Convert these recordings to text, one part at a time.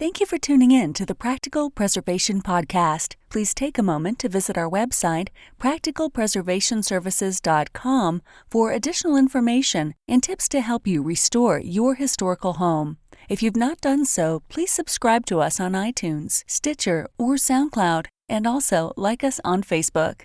Thank you for tuning in to the Practical Preservation Podcast. Please take a moment to visit our website, practicalpreservationservices.com, for additional information and tips to help you restore your historical home. If you've not done so, please subscribe to us on iTunes, Stitcher, or SoundCloud, and also like us on Facebook.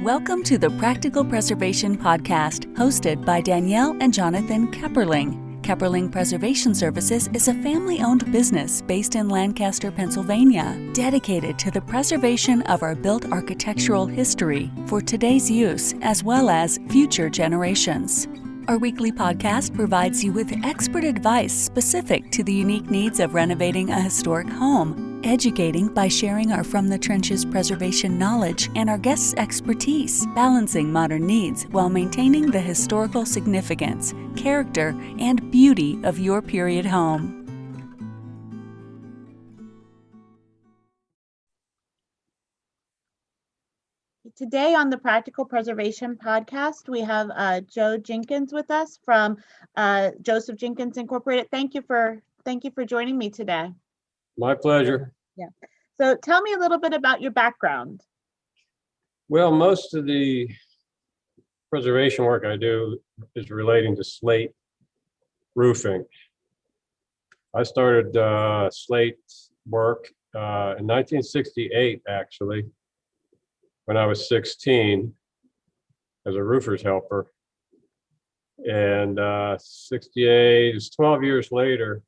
Welcome to the Practical Preservation Podcast, hosted by Danielle and Jonathan Kepperling. Kepperling Preservation Services is a family-owned business based in Lancaster, Pennsylvania, dedicated to the preservation of our built architectural history for today's use as well as future generations. Our weekly podcast provides you with expert advice specific to the unique needs of renovating a historic home, educating by sharing our From the Trenches preservation knowledge and our guests' expertise, balancing modern needs while maintaining the historical significance, character, and beauty of your period home. Today on the Practical Preservation Podcast, we have Joe Jenkins with us from Joseph Jenkins Incorporated. Thank you for joining me today. My pleasure. Yeah. So tell me a little bit about your background. Well, most of the preservation work I do is relating to slate roofing. I started slate work in 1968, actually, when I was 16 as a roofer's helper. And 68 is 12 years later.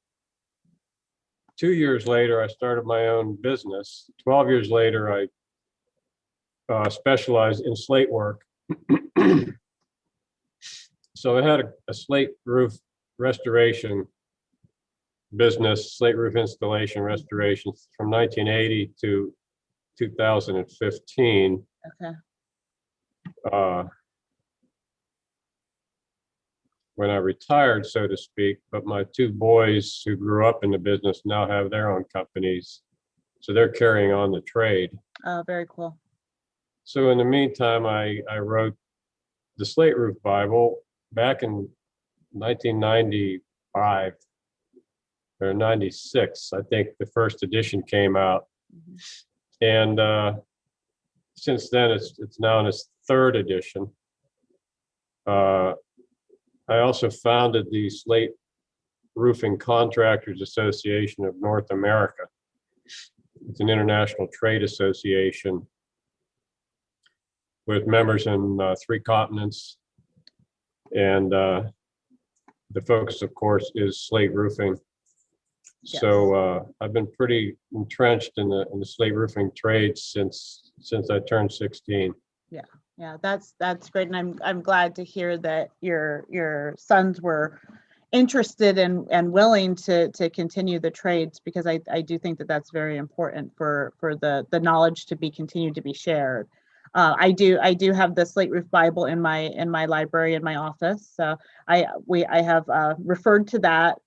2 years later, I started my own business. 12 years later, I specialized in slate work. So I had a slate roof restoration business, slate roof installation restoration from 1980 to 2015. Okay. When I retired, so to speak, but my two boys who grew up in the business now have their own companies. So they're carrying on the trade. Oh, very cool. So in the meantime, I wrote the Slate Roof Bible back in 1995 or 96. I think the first edition came out. Mm-hmm. And since then, it's now in its third edition. I also founded the Slate Roofing Contractors Association of North America. It's an international trade association with members in 3 continents. And the focus, of course, is slate roofing. Yes. So I've been pretty entrenched in the slate roofing trade since I turned 16. Yeah, that's great, and I'm glad to hear that your sons were interested and willing to continue the trades, because I do think that that's very important for the knowledge to be continued to be shared. I do have the Slate Roof Bible in my library in my office, so I have referred to that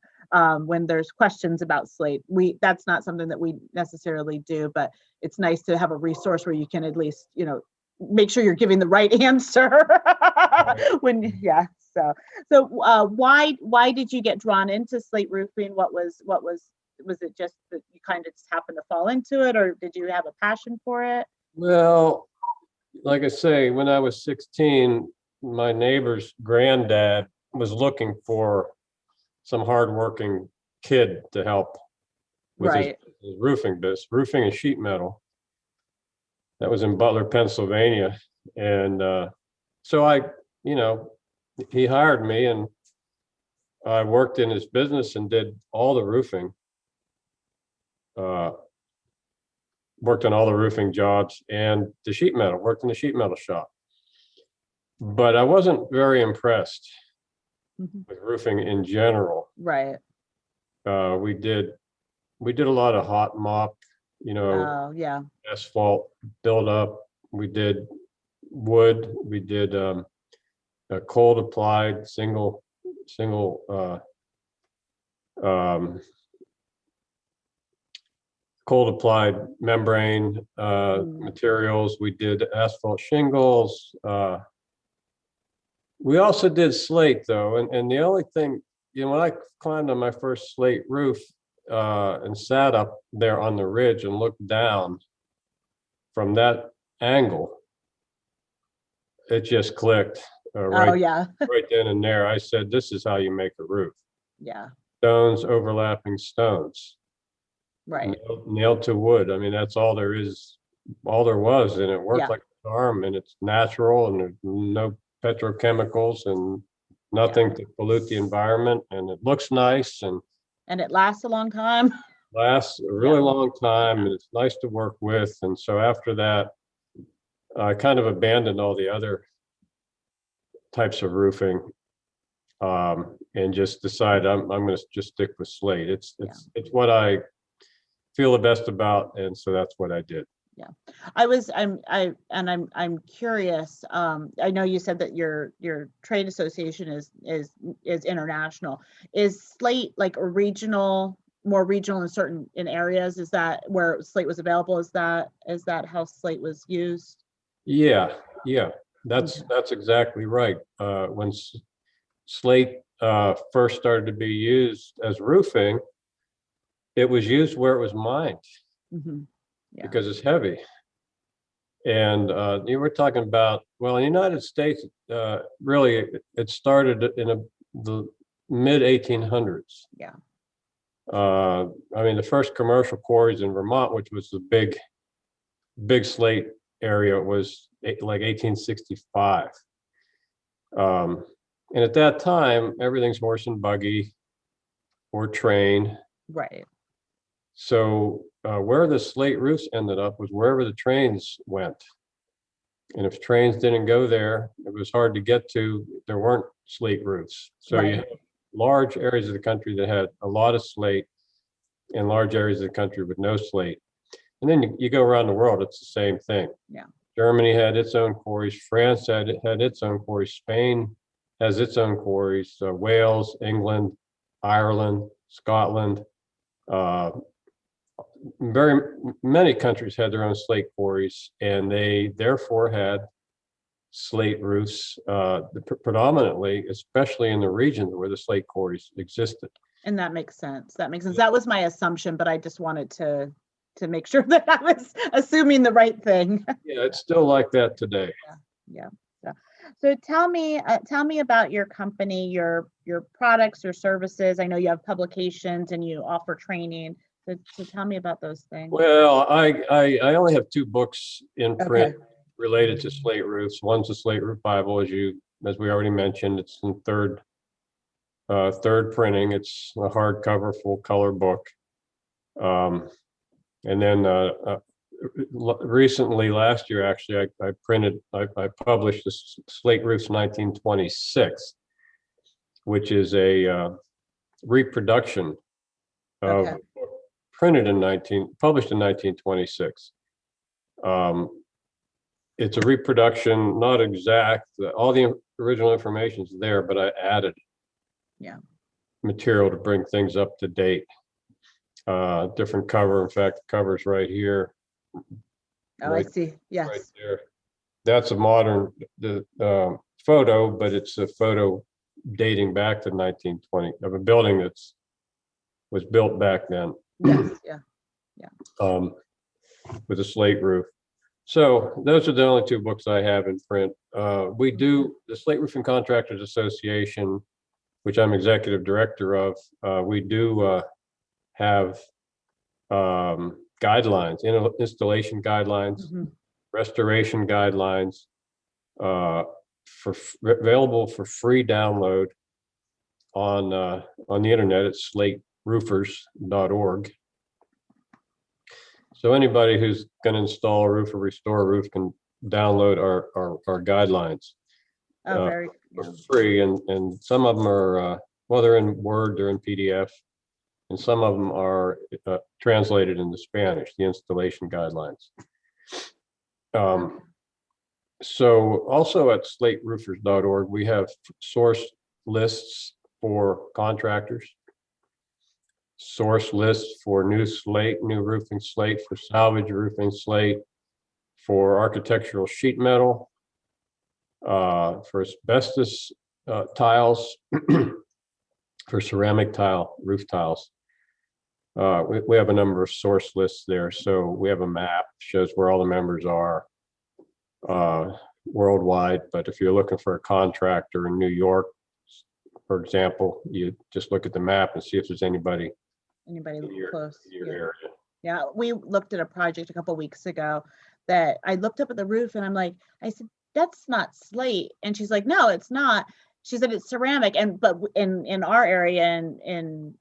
when there's questions about slate. That's not something that we necessarily do, but it's nice to have a resource where you can at least make sure you're giving the right answer. So why did you get drawn into slate roofing? Was it just that you kind of just happened to fall into it, or did you have a passion for it? Well, like I say, when I was 16, my neighbor's granddad was looking for some hardworking kid to help with his roofing business, roofing and sheet metal. That was in Butler, Pennsylvania. And so he hired me, and I worked in his business and did all the roofing. Worked on all the roofing jobs and the sheet metal, worked in the sheet metal shop. But I wasn't very impressed with roofing in general. Right. We did a lot of hot mop, asphalt buildup. We did wood. We did a cold applied single cold applied membrane materials. We did asphalt shingles. We also did slate though, and the only thing when I climbed on my first slate roof and sat up there on the ridge and looked down from that angle, it just clicked Oh, right, yeah. right then and there. I said, this is how you make a roof. Yeah. Stones overlapping stones, Right. nailed to wood. I mean, that's all there is, all there was, and it worked Yeah. like a charm, and it's natural, and there's no petrochemicals and nothing to pollute the environment, and it looks nice and And it lasts a long time. lasts a really long time, and it's nice to work with. And so after that, I kind of abandoned all the other types of roofing, and just decided I'm going to just stick with slate. It's what I feel the best about, and so that's what I did. Yeah, I'm curious. I know you said that your trade association is international. Is Slate like a regional, more regional in areas? Is that where Slate was available? Is that how Slate was used? Yeah, that's exactly right. When slate first started to be used as roofing, it was used where it was mined. Mm-hmm. Yeah. Because it's heavy. And you were talking about, well, in the United States, really, it started in the mid 1800s. Yeah. I mean, the first commercial quarries in Vermont, which was the big slate area, was like 1865. And at that time, everything's horse and buggy or train. Right. So where the slate roofs ended up was wherever the trains went. And if trains didn't go there, it was hard to get to. There weren't slate roofs. So you had large areas of the country that had a lot of slate and large areas of the country with no slate. And then you go around the world, it's the same thing. Yeah. Germany had its own quarries. France had its own quarries. Spain has its own quarries. Wales, England, Ireland, Scotland, very many countries had their own slate quarries, and they therefore had slate roofs predominantly, especially in the regions where the slate quarries existed. And that makes sense. That makes sense. That was my assumption, but I just wanted to make sure that I was assuming the right thing. Yeah, it's still like that today. Yeah. So tell me about your company, your products, your services. I know you have publications and you offer training. So tell me about those things. Well, I only have 2 books in print related to slate roofs. One's the Slate Roof Bible, as we already mentioned. It's in third printing. It's a hardcover, full color book. And then recently, last year, actually, I published the Slate Roofs 1926, which is a reproduction of published in 1926. It's a reproduction, not exact. All the original information is there, but I added material to bring things up to date. Different cover. In fact, the cover's right here. I see. Yes. Right there. That's a modern photo, but it's a photo dating back to 1920 of a building was built back then. Yes. With a slate roof. So those are the only 2 books I have in print. We do the Slate Roofing Contractors Association, which I'm executive director of. We do have guidelines, installation guidelines, restoration guidelines, available for free download on the internet at slateroofers.org. So anybody who's going to install a roof or restore a roof can download our guidelines for free. And some of them are, they're in Word, they're in PDF, and some of them are translated into Spanish, the installation guidelines. So also at slateroofers.org, we have source lists for contractors, source lists for new roofing slate, for salvage roofing slate, for architectural sheet metal, for asbestos tiles, for ceramic tile, roof tiles. We have a number of source lists there. So we have a map, shows where all the members are worldwide. But if you're looking for a contractor in New York, for example, you just look at the map and see if there's anybody close. in your area. Yeah, we looked at a project a couple weeks ago that I looked up at the roof and I said, that's not slate. And she's like, no, it's not. She said it's ceramic. But in our area in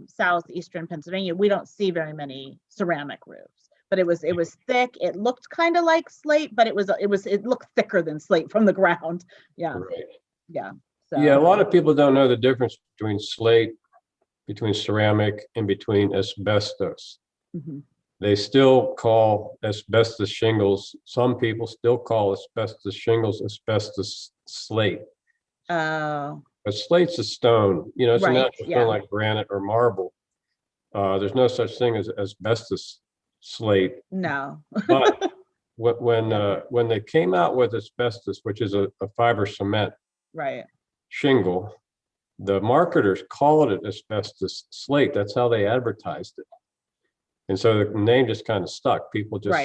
southeastern Pennsylvania, we don't see very many ceramic roofs. But it was thick. It looked kind of like slate, but it looked thicker than slate from the ground. Yeah. Right. Yeah. So. Yeah, a lot of people don't know the difference between slate, between ceramic, and between asbestos. Mm-hmm. They still call asbestos shingles. Some people still call asbestos shingles asbestos slate. Oh. But slate's a stone. It's a natural stone like granite or marble. There's no such thing as asbestos slate. No. But when they came out with asbestos, which is a fiber cement shingle, the marketers called it asbestos slate. That's how they advertised it. And so the name just kind of stuck. People just,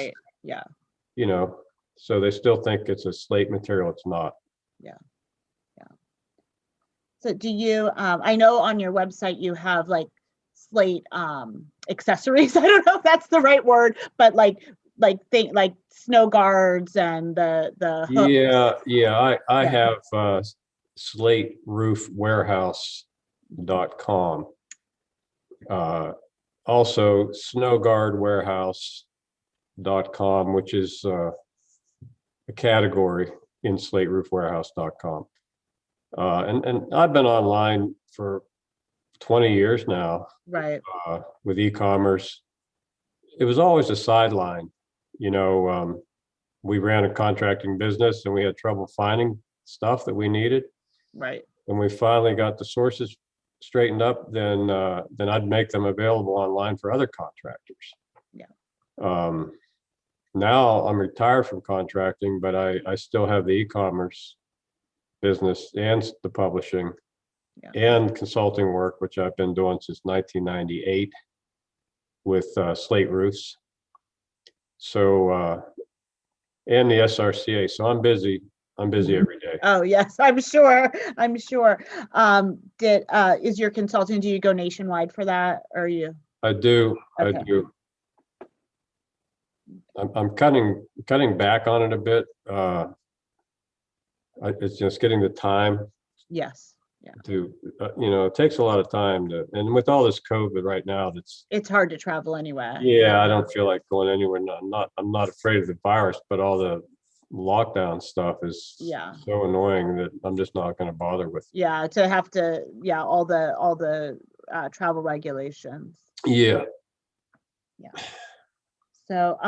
so they still think it's a slate material. It's not. Yeah. Yeah. So do you, I know on your website you have like slate accessories. I don't know if that's the right word, but like snow guards and the hooks. I have slateroofwarehouse.com. Also snowguardwarehouse.com, which is a category in slateroofwarehouse.com. And I've been online for 20 years now. Right. With e-commerce. It was always a sideline. We ran a contracting business and we had trouble finding stuff that we needed. Right. When we finally got the sources straightened up, then I'd make them available online for other contractors. Yeah. Now I'm retired from contracting, but I still have the e-commerce business and the publishing and consulting work, which I've been doing since 1998 with Slate Roofs. So, and the SRCA. So I'm busy every day. Oh yes, I'm sure. Is your consulting, do you go nationwide for that, or you? I do. Okay. I do. I'm cutting back on it a bit. It's just getting the time. Yes. Yeah. To it takes a lot of time and with all this COVID right now, it's hard to travel anywhere. Yeah, I don't feel like going anywhere. I'm not afraid of the virus, but all the lockdown stuff is so annoying that I'm just not going to bother with. Yeah, to have to all the travel regulations. Yeah. Yeah. So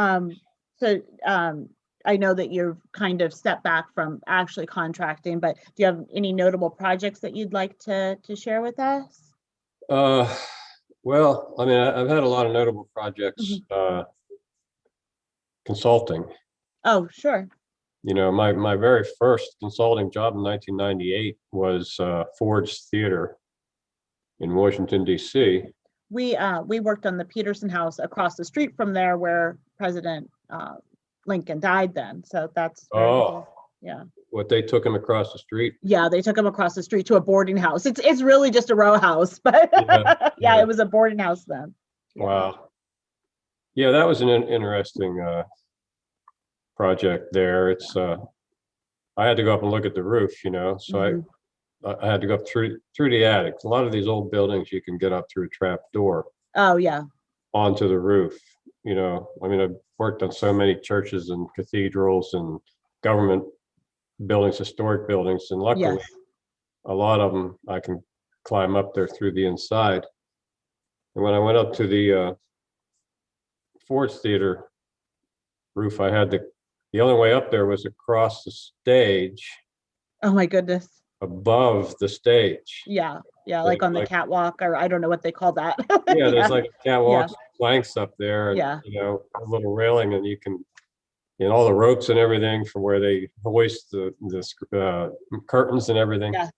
I know that you've kind of stepped back from actually contracting, but do you have any notable projects that you'd like to share with us? Well, I mean, I've had a lot of notable projects, consulting. Oh, sure. My very first consulting job in 1998 was Ford's Theater in Washington, D.C. We worked on the Peterson House across the street from there where President Lincoln died then. So that's cool. What, they took him across the street? Yeah, they took him across the street to a boarding house. It's really just a row house, but it was a boarding house then. Wow. Yeah, that was an interesting project there. It's I had to go up and look at the roof, so I had to go up through the attic. A lot of these old buildings you can get up through a trap door. Oh yeah. Onto the roof. I mean, I've worked on so many churches and cathedrals and government buildings, historic buildings, and luckily a lot of them I can climb up there through the inside. And when I went up to the Ford's Theater roof, I had the only way up there was across the stage. Oh my goodness. Above the stage. Yeah, like on the catwalk, or I don't know what they call that. Yeah, there's like a catwalk, planks up there, and, a little railing, and you can, all the ropes and everything from where they hoist the curtains and everything. Yes.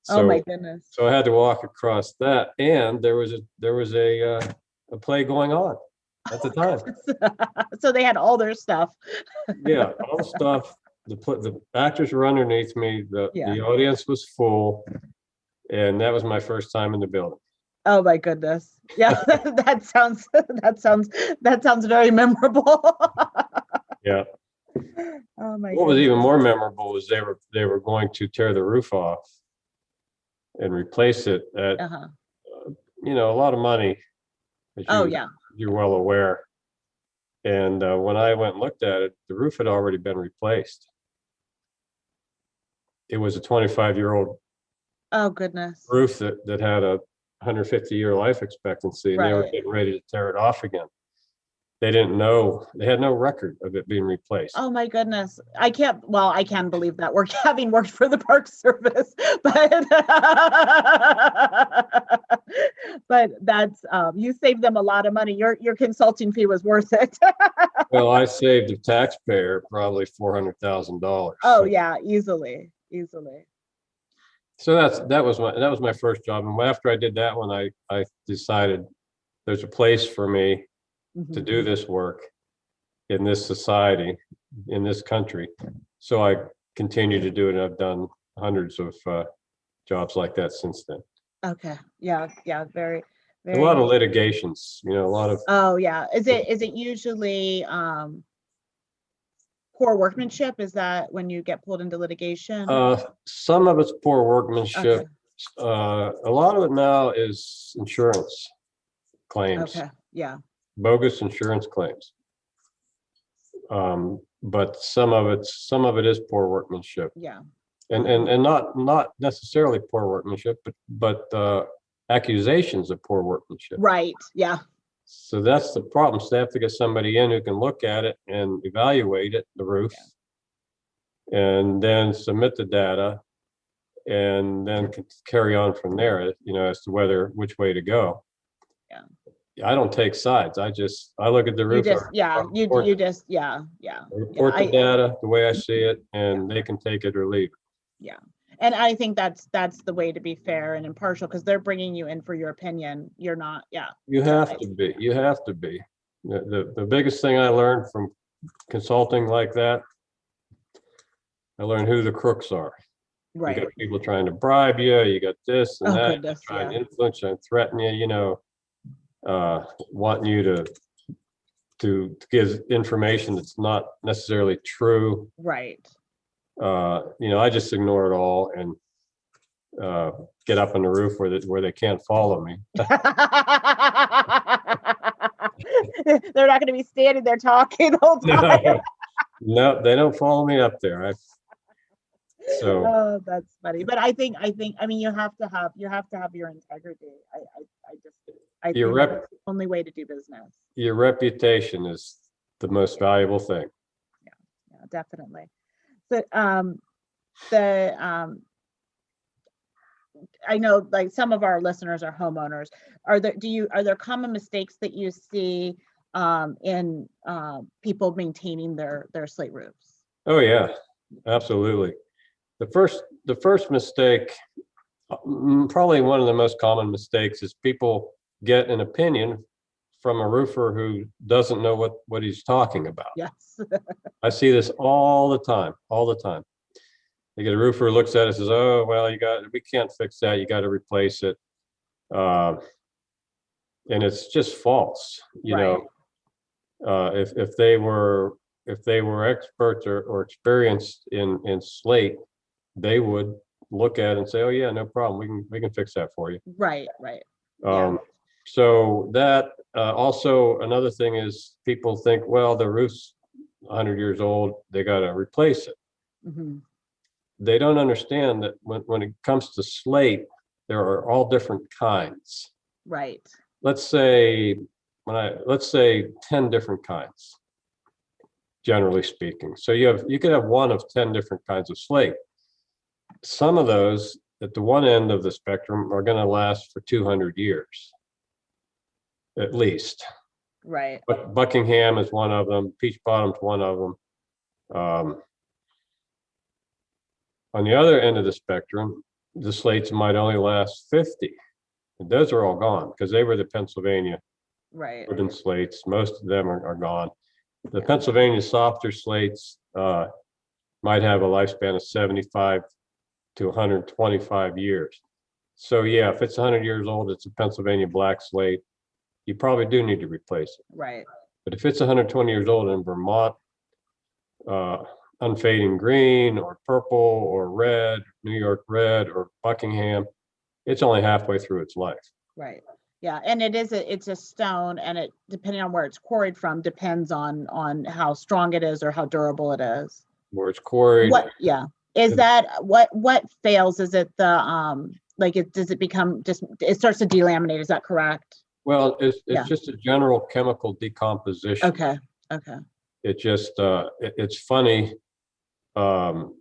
Oh my So, goodness. so I had to walk across that, and there was a play going on at the time. So they had all their stuff. Yeah, all the stuff. The actors were underneath me. Yeah. The audience was full, and that was my first time in the building. Oh my goodness. Yeah, that sounds very memorable. Yeah. Oh my What was goodness. even more memorable was they were going to tear the roof off and replace it at Uh-huh. a lot of money, as Oh yeah. you're well aware. And when I went and looked at it, the roof had already been replaced. It was a 25-year-old Oh goodness. roof that had a 150-year life expectancy, and they were Right. getting ready to tear it off again. They didn't know, they had no record of it being replaced. Oh my goodness. I can believe that work having worked for the Park Service, but but that's you saved them a lot of money. Your consulting fee was worth it. Well, I saved the taxpayer probably $400,000. Oh yeah, easily. So that was my first job. And after I did that one, I decided there's a place for me to Mhm. do this work in this society, in this country. So I continue to do it, and I've done hundreds of jobs like that since then. Okay. Yeah, very, A very lot of nice. litigations, a lot of Oh yeah. Is it usually poor workmanship? Is that when you get pulled into litigation? some of it's poor workmanship. Okay. A lot of it now is insurance claims, Okay. Yeah. bogus insurance claims. But some of it is poor workmanship, Yeah. and not necessarily poor workmanship, but accusations of poor workmanship. Right. Yeah. So that's the problem. So they have to get somebody in who can look at it and evaluate it, the roof, and then submit the data, and then carry on from there, as to which way to go. Yeah. I don't take sides. I look at the You roof. just, I yeah, report, you just, yeah. I report the data the way I see it, and they can take it or leave it. Yeah. And I think that's the way to be fair and impartial, because they're bringing you in for your opinion. You're not, yeah. You have to be. You have to be. The biggest thing I learned from consulting like that, I learned who the crooks are. You Right. got people trying to bribe you. You got this and Oh, that, goodness, trying to yeah. influence you and threaten you. Wanting you to give information that's not necessarily true. Right. I just ignore it all and get up on the roof where they can't follow me. They're not going to be standing there talking the whole time. No, they don't follow me up there. So Oh, that's funny. But I mean, you have to have your integrity. I think Your that's the only way to do business. your reputation is the most valuable thing. Yeah, definitely. So I know like some of our listeners are homeowners. Are there common mistakes that you see in people maintaining their slate roofs? Oh yeah, absolutely. The first mistake, probably one of the most common mistakes, is people get an opinion from a roofer who doesn't know what he's talking about. Yes. I see this all the time. You get a roofer who looks at it and says, "Oh, well, we can't fix that. You got to replace it," and it's just false. Right. If they were experts or experienced in slate, they would look at it and say, "Oh yeah, no problem. We can fix that for you." Right. Yeah. So that also another thing is people think, well, the roof's 100 years old, they got to replace it. Mm-hmm. They don't understand that when it comes to slate, there are all different kinds. Right. Let's say 10 different kinds, generally speaking. So you could have one of 10 different kinds of slate. Some of those at the one end of the spectrum are going to last for 200 years, at least. Right. But Buckingham is one of them. Peach Bottom's one of them. On the other end of the spectrum, the slates might only last 50. And those are all gone because they were the Pennsylvania Right. wooden slates. Most of them are gone. The Pennsylvania softer slates might have a lifespan of 75 to 125 years. So yeah, if it's 100 years old, it's a Pennsylvania black slate. You probably do need to replace it. Right. But if it's 120 years old in Vermont, unfading green or purple or red, New York red or Buckingham, it's only halfway through its life. Right. Yeah, and it's a stone, and it, depending on where it's quarried from, depends on how strong it is or how durable it is. Where it's quarried. What? Yeah. Is that what fails? Is it the like does it become just, it starts to delaminate? Is that correct? Well, it's just a general chemical decomposition. Okay. It just it's funny. When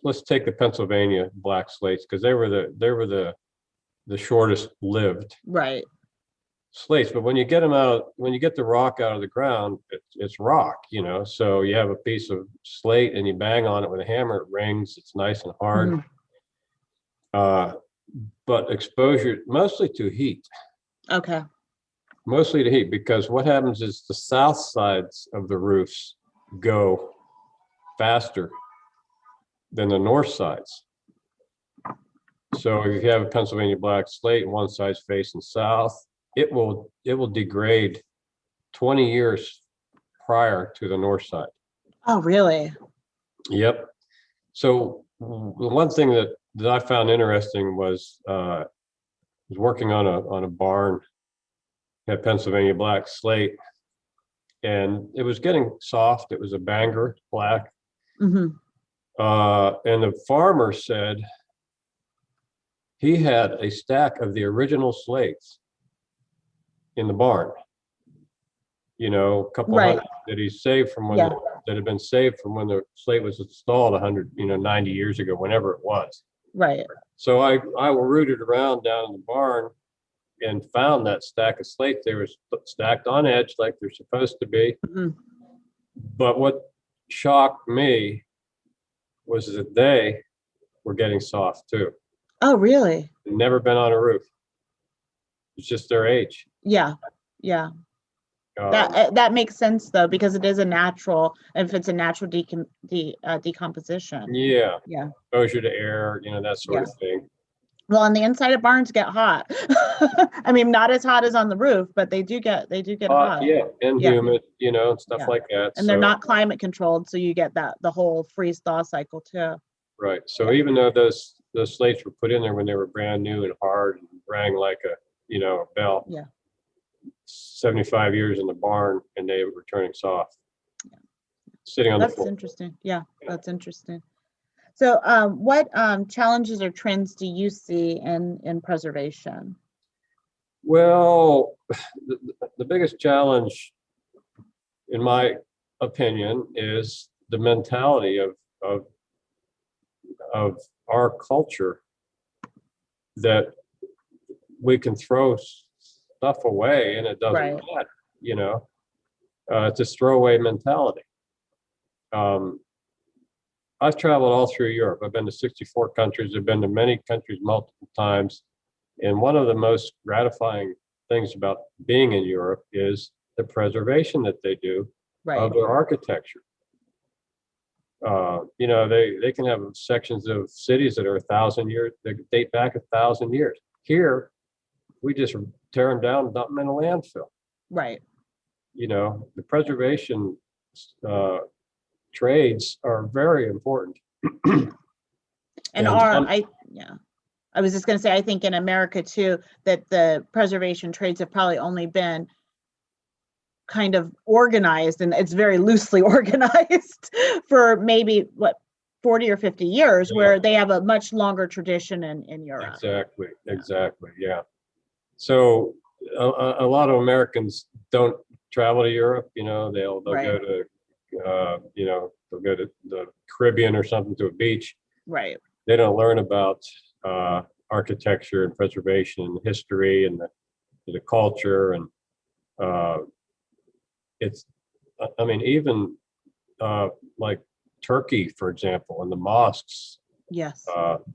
let's take the Pennsylvania black slates, because they were the shortest lived Right. slates. But when you get them out, when you get the rock out of the ground, it's rock, so you have a piece of slate and you bang on it with a hammer, it rings, it's nice and hard. But exposure mostly to heat. Okay. Mostly to heat, because what happens is the south sides of the roofs go faster than the north sides. So if you have a Pennsylvania black slate and one side's facing south, it will degrade 20 years prior to the north side. Oh, really? Yep. So the one thing that I found interesting was working on a barn, had Pennsylvania black slate, and it was getting soft. It was a Bangor black. And the farmer said he had a stack of the original slates in the barn, a couple hundred that he saved from that had been saved from when the slate was installed 90 years ago, whenever it was. Right. So I rooted around down in the barn and found that stack of slates. They were stacked on edge like they're supposed to be. But what shocked me was that they were getting soft too. Oh, really? They'd never been on a roof. It's just their age. Yeah. That makes sense though, because it is a natural, if it's a natural decomposition. Yeah. Yeah. Exposure to air, that sort of thing. Well, on the inside of barns get hot. I mean, not as hot as on the roof, but they do get hot. Yeah, and humid, stuff like that. And they're not climate controlled, so you get the whole freeze thaw cycle too. Right. So even though those slates were put in there when they were brand new and hard and rang like a bell. Yeah. 75 years in the barn and they were turning soft. Yeah. Sitting on the floor. That's interesting. Yeah, that's interesting. So what challenges or trends do you see in preservation? Well, the biggest challenge, in my opinion, is the mentality of our culture, that we can throw stuff away and it doesn't matter, it's a throwaway mentality. I've traveled all through Europe. I've been to 64 countries. I've been to many countries multiple times. And one of the most gratifying things about being in Europe is the preservation that they do of their architecture. They can have sections of cities that are 1,000 years, that date back 1,000 years. Here, we just tear them down and dump them in a landfill. Right. The preservation trades are very important. I was just going to say, I think in America too, that the preservation trades have probably only been kind of organized, and it's very loosely organized for maybe 40 or 50 years, where they have a much longer tradition in Europe. Exactly. Yeah. So a lot of Americans don't travel to Europe. They'll go to they'll go to the Caribbean or something, to a beach. Right. They don't learn about architecture and preservation and history and the culture, and even like Turkey, for example, and the mosques Yes.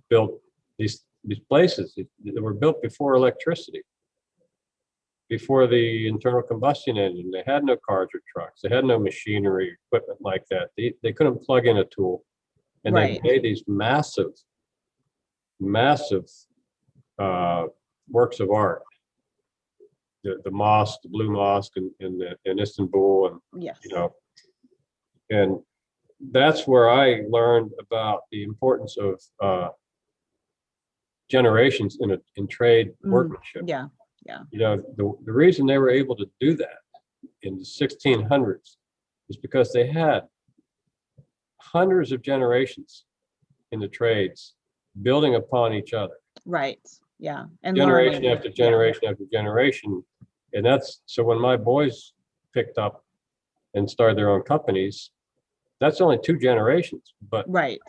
built these places that were built before electricity, before the internal combustion engine. They had no cars or trucks. They had no machinery, equipment like that. They couldn't plug in a tool. And Right. they made these massive works of art. The mosque, the Blue Mosque in Istanbul, and Yes. and that's where I learned about the importance of generations in trade workmanship. Yeah. The reason they were able to do that in the 1600s is because they had hundreds of generations in the trades building upon each other. Right. Yeah. And Generation learning. after generation after generation. And that's so when my boys picked up and started their own companies, that's only 2 generations, but Right.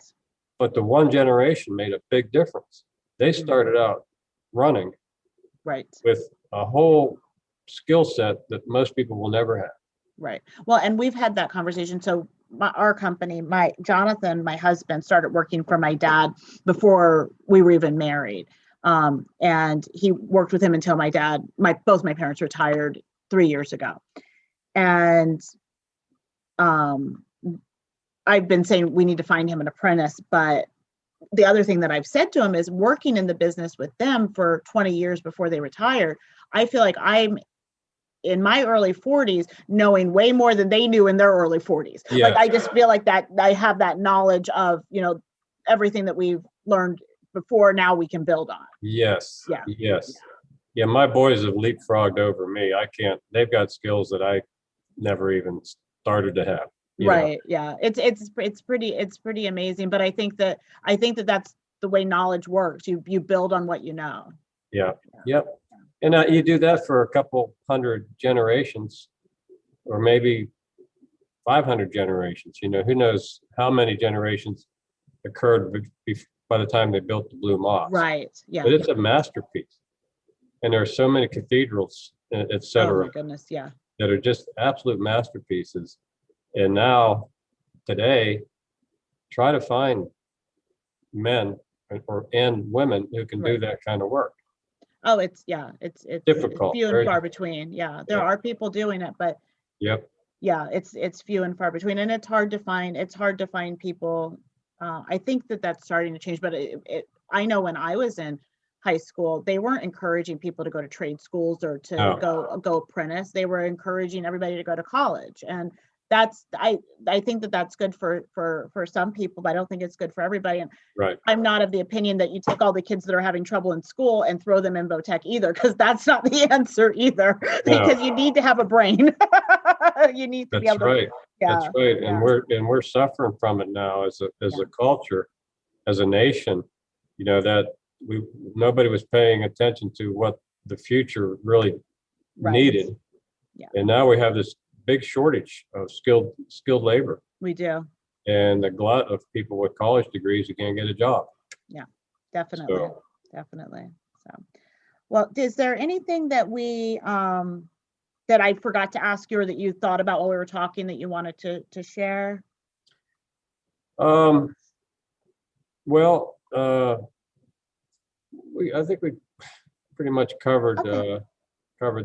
the one generation made a big difference. They started out running Right. with a whole skill set that most people will never have. Right. Well, and we've had that conversation. So our company, Jonathan, my husband, started working for my dad before we were even married. And he worked with him until both my parents retired 3 years ago. And I've been saying we need to find him an apprentice, but the other thing that I've said to him is working in the business with them for 20 years before they retired, I feel like I'm in my early 40s knowing way more than they knew in their early 40s. Yeah. Like I just feel like that I have that knowledge of, everything that we've learned before, now we can build on. Yes. Yeah. Yes. Yeah, my boys have leapfrogged over me. They've got skills that I never even started to have. Right. Yeah. It's pretty amazing. But I think that that's the way knowledge works. You build on what you know. Yeah. Yep. And you do that for a couple hundred generations, or maybe 500 generations. Who knows how many generations occurred by the time they built the Blue Mosque. Right. Yeah. But it's a masterpiece. And there are so many cathedrals, et cetera, Oh my goodness. Yeah. that are just absolute masterpieces. And now, today, try to find men and women who can do that kind of work. Oh, it's Difficult. few and Very far between. Yeah, there are people doing it, but Yep. yeah, it's few and far between, and it's hard to find people. I think that that's starting to change, but I know when I was in high school, they weren't encouraging people to go to trade schools or to go apprentice. They were encouraging everybody to go to college, and I think that that's good for some people, but I don't think it's good for everybody. And Right. I'm not of the opinion that you take all the kids that are having trouble in school and throw them in Vo-Tech either, because that's not the answer either. No. Because you need to have a brain. You need to be able to. Right. Yeah, That's right. yeah. And we're suffering from it now as a culture, as a nation. That nobody was paying attention to what the future really needed. Yeah. And now we have this big shortage of skilled labor. We do. And a glut of people with college degrees who can't get a job. Yeah, definitely. Definitely. So, well, is there anything that that I forgot to ask you, or that you thought about while we were talking, that you wanted to share? Well, I think we pretty much covered the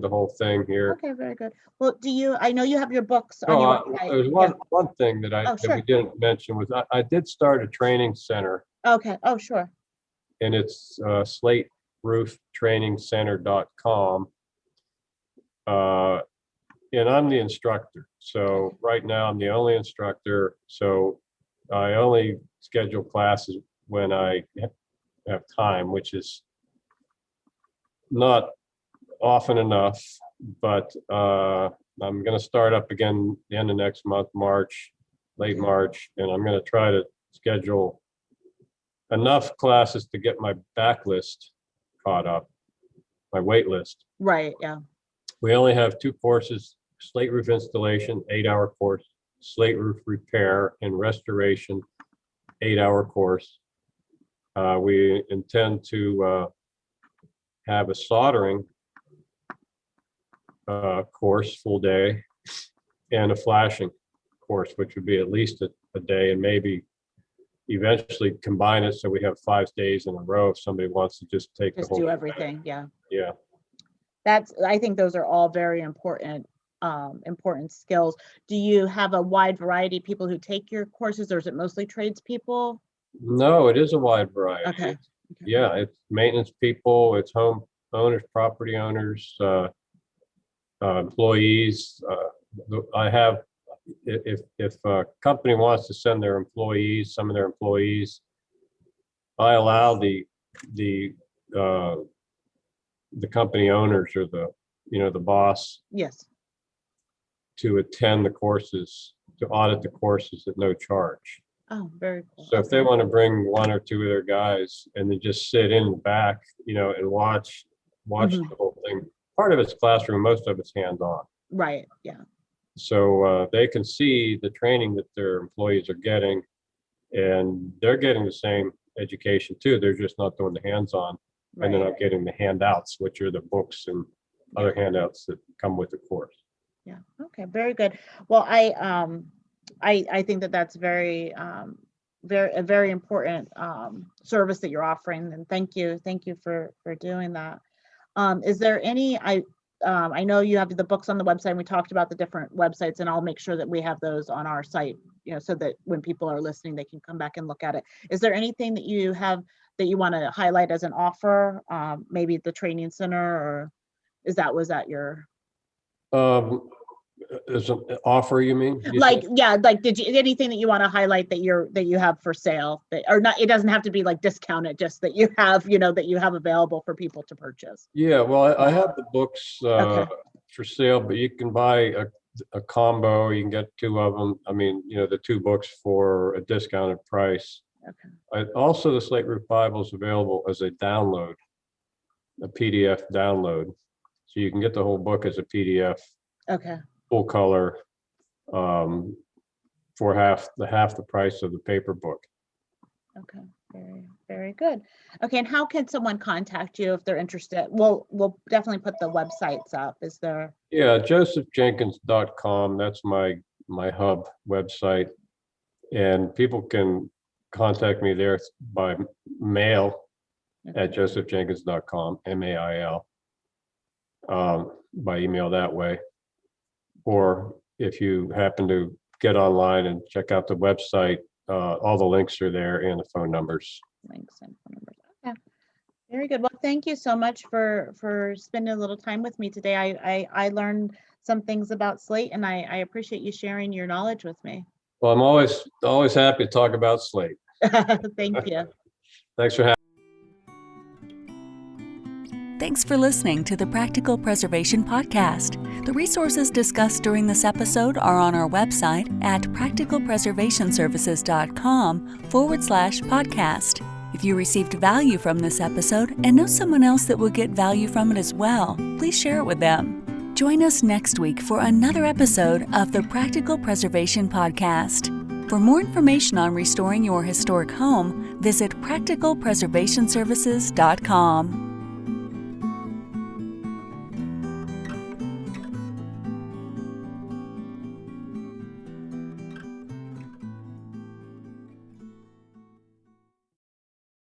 whole thing here. Okay, very good. Well, I know you have your books on Oh, your website. there's one thing that Sure. we didn't mention was I did start a training center, Okay. Oh, sure. and it's slaterooftrainingcenter.com. And I'm the instructor. So right now I'm the only instructor. So I only schedule classes when I have time, which is not often enough, but I'm going to start up again the end of next month, late March, and I'm going to try to schedule enough classes to get my backlist caught up, my wait list. Right. Yeah. We only have 2 courses: slate roof installation, 8-hour course; slate roof repair and restoration, 8-hour course. We intend to have a soldering course, full day, and a flashing course, which would be at least a a day, and maybe eventually combine it so we have 5 days in a row if somebody wants to just take the Just whole. do everything. Yeah. Yeah. I think those are all very important, important skills. Do you have a wide variety of people who take your courses, or is it mostly tradespeople? No, it is a wide variety. Okay. Yeah, it's maintenance people, it's home owners, property owners, employees. I have, if a company wants to send their employees, some of their employees, I allow the company owners or the boss Yes. to attend the courses, to audit the courses at no charge. Oh, very cool. So if they want to bring 1 or 2 of their guys and they just sit in the back, and watch Mhm. the whole thing. Part of it's classroom, most of it's hands-on. Right. Yeah. So they can see the training that their employees are getting, and they're getting the same education too. They're just not doing the hands-on, and they're Right. not getting the handouts, which are the books and other handouts that come with the course. Yeah. Okay. Very good. Well, I think that that's a very important service that you're offering, and thank you for doing that. Is there any, I know you have the books on the website, and we talked about the different websites, and I'll make sure that we have those on our site, so that when people are listening, they can come back and look at it. Is there anything that you have that you want to highlight as an offer? Maybe the training center, or was that your, As an offer, you mean? like, yeah, like, anything that you want to highlight that you have for sale, or not, it doesn't have to be like discounted, just that you have, that you have available for people to purchase. Yeah, well, I have the books Okay. for sale, but you can buy a combo. You can get 2 of them. I mean, the 2 books for a discounted price. Okay. Also, the Slate Roof Bible is available as a download, a PDF download. So you can get the whole book as a PDF, Okay. full color, for half the price of the paper book. Okay. Very, very good. Okay. And how can someone contact you if they're interested? We'll definitely put the websites up. Is there? Yeah, josephjenkins.com. That's my hub website, and people can contact me there by mail at josephjenkins.com, mail, by email that way. Or if you happen to get online and check out the website, all the links are there and the phone numbers. Links and phone numbers. Okay. Very good. Well, thank you so much for spending a little time with me today. I learned some things about Slate, and I appreciate you sharing your knowledge with me. Well, I'm always happy to talk about Slate. Thank you. Thanks for having me. Thanks for listening to the Practical Preservation Podcast. The resources discussed during this episode are on our website at practicalpreservationservices.com/podcast. If you received value from this episode and know someone else that will get value from it as well, please share it with them. Join us next week for another episode of the Practical Preservation Podcast. For more information on restoring your historic home, visit practicalpreservationservices.com.